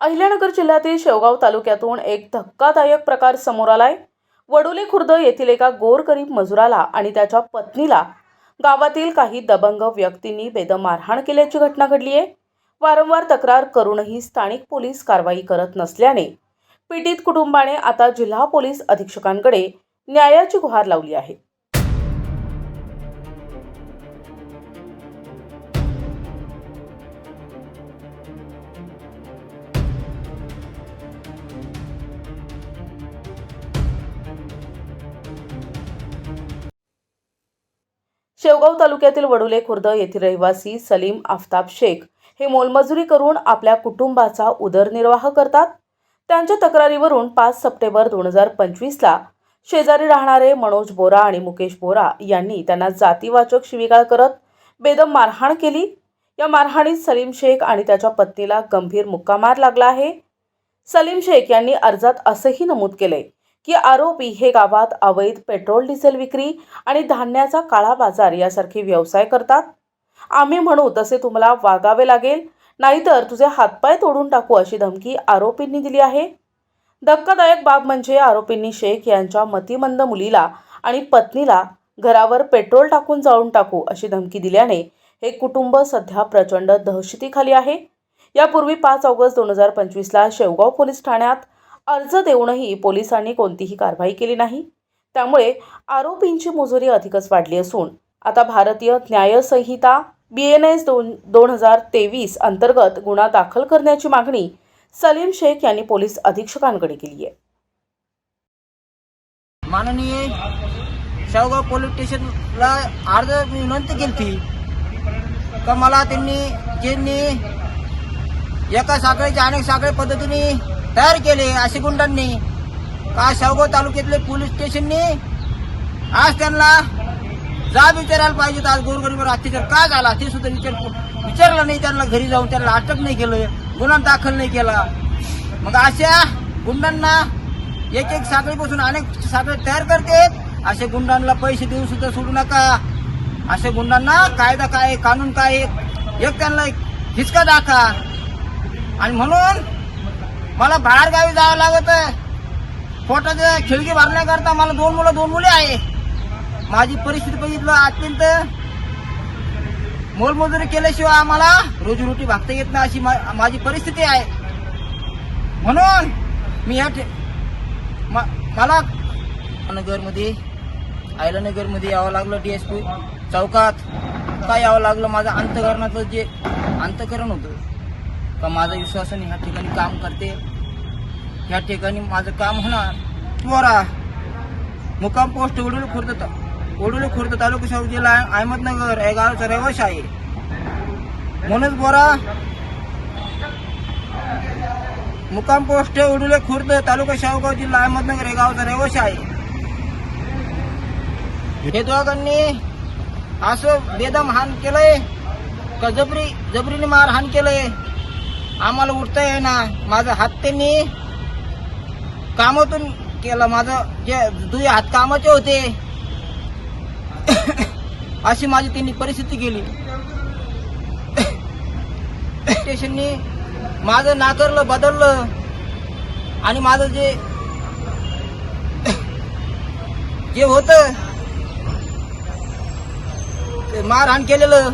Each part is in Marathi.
अहिल्यानगर जिल्ह्यातील शेवगाव तालुक्यातून एक धक्कादायक प्रकार समोर आलाय। वडोली खुर्द येथील एका गोरगरीब मजुराला आणि त्याच्या पत्नीला गावातील काही दबंग व्यक्तींनी बेदम मारहाण केल्याची घटना घडली आहे। वारंवार तक्रार करूनही स्थानिक पोलीस कारवाई करत नसल्याने पीडित कुटुंबाने आता जिल्हा पोलीस अधीक्षकांकडे न्यायाची गुहार लावली आहे। शेवगाव तालुक्यातील वडोली खुर्द येथील रहिवासी सलीम आफ्ताब शेख हे मोलमजुरी करून आपल्या कुटुंबाचा उदरनिर्वाह करतात। त्यांच्या तक्रारीवरून 5 सप्टेंबर 2025 ला शेजारी राहणारे मनोज बोरा आणि मुकेश बोरा यांनी त्यांना जातीवाचक शिवीगाळ करत बेदम मारहाण केली। या मारहाणीत सलीम शेख आणि त्याच्या पत्नीला गंभीर मुक्कामार लागला आहे। सलीम शेख यांनी अर्जात असंही नमूद केले की आरोपी हे गावात अवैध पेट्रोल डिझेल विक्री आणि धान्याचा काळा बाजार यासारखे व्यवसाय करतात। आम्ही म्हणू तसे तुम्हाला वागावे लागेल, नाहीतर तुझे हातपाय तोडून टाकू अशी धमकी आरोपींनी दिली आहे। धक्कादायक बाब म्हणजे आरोपींनी शेख यांच्या मतिमंद मुलीला आणि पत्नीला घरावर पेट्रोल टाकून जाळून टाकू अशी धमकी दिल्याने हे कुटुंब सध्या प्रचंड दहशतीखाली आहे। यापूर्वी 5 ऑगस्ट 2025 ला शेवगाव पोलीस ठाण्यात अर्ज देऊनही पोलिसांनी कोणतीही कारवाई केली नाही। त्यामुळे आरोपींची मुजोरी अधिकच वाढली असून आता भारतीय न्याय संहिता BNS 2023 अंतर्गत गुन्हा दाखल करण्याची मागणी सलीम शेख यांनी पोलीस अधीक्षकांकडे केली आहे। माननीय शेवगाव पोलीस स्टेशनला अर्ज विनंती केली का मला ज्यांनी एका साखळीच्या अनेक साखळी पद्धतीने तयार केले असे गुंडांनी का शेवगाव तालुक्यातले पोलीस स्टेशनने आज त्यांना जाब विचारायला पाहिजे। आज गोरगरीबावर अत्याचार का झाला ते सुद्धा विचारलं नाही। त्यांना घरी जाऊन त्यांना अटक नाही केलं, गुन्हा दाखल नाही केला। मग अशा गुंडांना एक साखळीपासून अनेक साखळी तयार करते। अशा गुंडांना पैसे देऊन सुद्धा सोडू नका। अशा गुंडांना कायदा काय, कानून काय, एक त्यांना हिसका दाखवा। आणि म्हणून मला बाहेर गावी जावं लागत आहे। पोटाच्या खिळकी भरण्याकरता मला 2 मुले आहे। माझी परिस्थिती बघितलं, अत्यंत मोलमजुरी केल्याशिवाय आम्हाला रोजीरोटी भागता येत नाही अशी माझी परिस्थिती आहे। म्हणून मी मला नगरमध्ये अहिल्यानगरमध्ये यावं लागलं। DSP चौकात काय यावं लागलं। माझं अंतकरणाचं जे अंतकरण होतं का माझा विश्वासाने ह्या ठिकाणी काम करते, ह्या ठिकाणी माझं काम होणार। बोरा मुक्काम पोस्ट वडोली खुर्द तालुका शेवगाव जिल्हा अहमदनगर या गावचा रहिवासी आहे। मनोज बोरा मुक्काम पोस्ट वडोली खुर्द तालुका शेवगाव जिल्हा अहमदनगर या गावचा रहिवासी आहे। हे दोघांनी असं बेदम हाण केलंय का जबरीने मारहाण केलंय। आम्हाला उठता येईना। माझा हात त्यांनी कामातून केला, माझं जे 2 हात कामाचे होते अशी माझी त्यांनी परिस्थिती केली। स्टेशननी माझं नाकारलं, बदललं आणि माझं जे होतं ते मारहाण केलेलं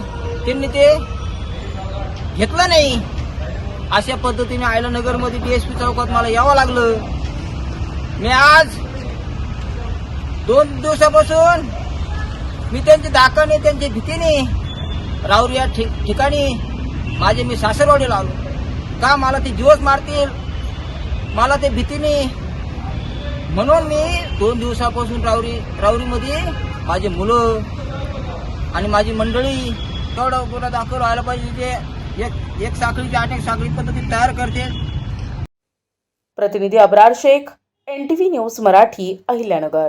त्यांनी ते घेतलं नाही। अशा पद्धतीने अहिल्यानगरमध्ये DSP चौकात मला यावं लागलं। मी आज 2 दिवसापासून मी त्यांच्या धाकाने, त्यांच्या भीतीने राऊर या ठिकाणी मी सासरवाडीला आलो का मला ते जीवच मारतील, मला ते भीतीने। म्हणून मी 2 दिवसापासून राऊरीमध्ये माझे मुलं आणि माझी मंडळी तेवढं गुन्हा दाखल व्हायला पाहिजे जे एक साखळीची अनेक साखळी पद्धती तयार करते। प्रतिनिधी अब्रार शेख, NTV न्यूज मराठी, अहिल्यानगर।